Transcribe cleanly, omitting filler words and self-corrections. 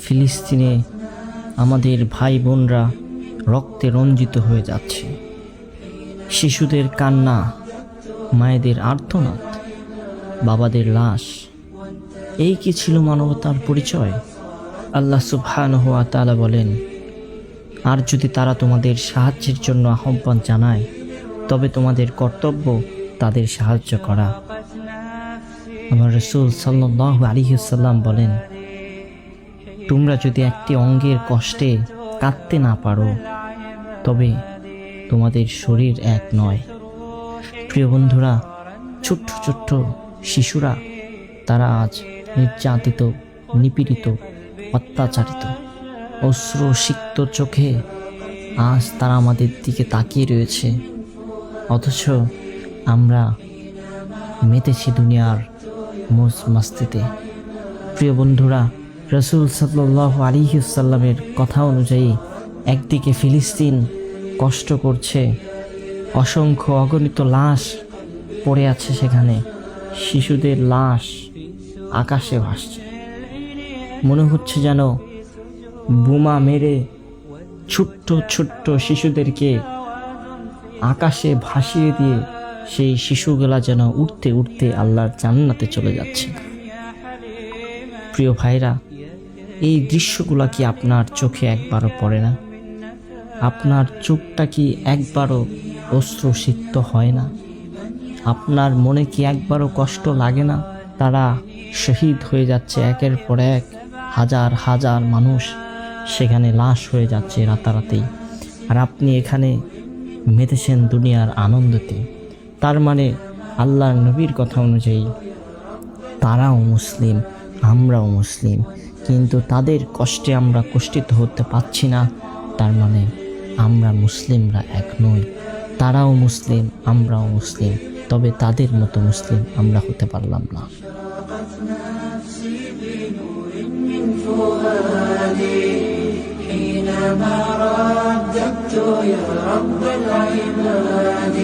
ফিলিস্তিনে আমাদের ভাই বোনরা রক্তে রঞ্জিত হয়ে যাচ্ছে। শিশুদের কান্না, মায়েদের আর্তনাদ, বাবাদের লাশ, এই কি ছিল মানবতার পরিচয়? আল্লাহ সুবহানাহু ওয়া তাআলা বলেন, আর যদি তারা তোমাদের সাহায্যের জন্য আহ্বান জানায়, তবে তোমাদের কর্তব্য তাদের সাহায্য করা। আমার রাসূল সাল্লাল্লাহু আলাইহি ওয়াসাল্লাম বলেন, তোমরা যদি একটি অঙ্গের কষ্টে কাঁদতে না পারো, তবে তোমাদের শরীর এক নয়। প্রিয় বন্ধুরা, ছোট্ট ছোট্ট শিশুরা তারা আজ নির্যাতিত, নিপীড়িত, অত্যাচারিত। অশ্রুসিক্ত চোখে আজ তারা আমাদের দিকে তাকিয়ে রয়েছে, অথচ আমরা মেতেছি দুনিয়ার মৌজ মাস্তিতে। প্রিয় বন্ধুরা, রাসূল সাল্লাল্লাহু আলাইহি ওয়াসাল্লামের কথা অনুযায়ী একদিকে ফিলিস্তিন কষ্ট করছে, অসংখ্য অগণিত লাশ পড়ে আছে সেখানে, শিশুদের লাশ আকাশে ভাসছে। মনে হচ্ছে যেন বোমা মেরে ছোট্ট ছোট্ট শিশুদেরকে আকাশে ভাসিয়ে দিয়ে সেই শিশুগুলা যেন উঠতে উঠতে আল্লাহর জান্নাতে চলে যাচ্ছে। প্রিয় ভাইরা, এই দৃশ্যগুলা কি আপনার চোখে একবারও পড়ে না? আপনার চোখটা কি একবারও অশ্রুসিক্ত হয় না? আপনার মনে কি একবারও কষ্ট লাগে না? তারা শহীদ হয়ে যাচ্ছে, একের পর এক হাজার হাজার মানুষ সেখানে লাশ হয়ে যাচ্ছে রাতারাতি, আর আপনি এখানে মেতেছেন দুনিয়ার আনন্দতে। তার মানে আল্লাহর নবীর কথা অনুযায়ী তারাও মুসলিম, আমরাও মুসলিম, কিন্তু তাদের কষ্টে আমরা কষ্টিত হতে পারছি না। তার মানে আমরা মুসলিমরা এক নই। তারাও মুসলিম, আমরাও মুসলিম, তবে তাদের মতো মুসলিম আমরা হতে পারলাম না। حينما رددت يا رب العباد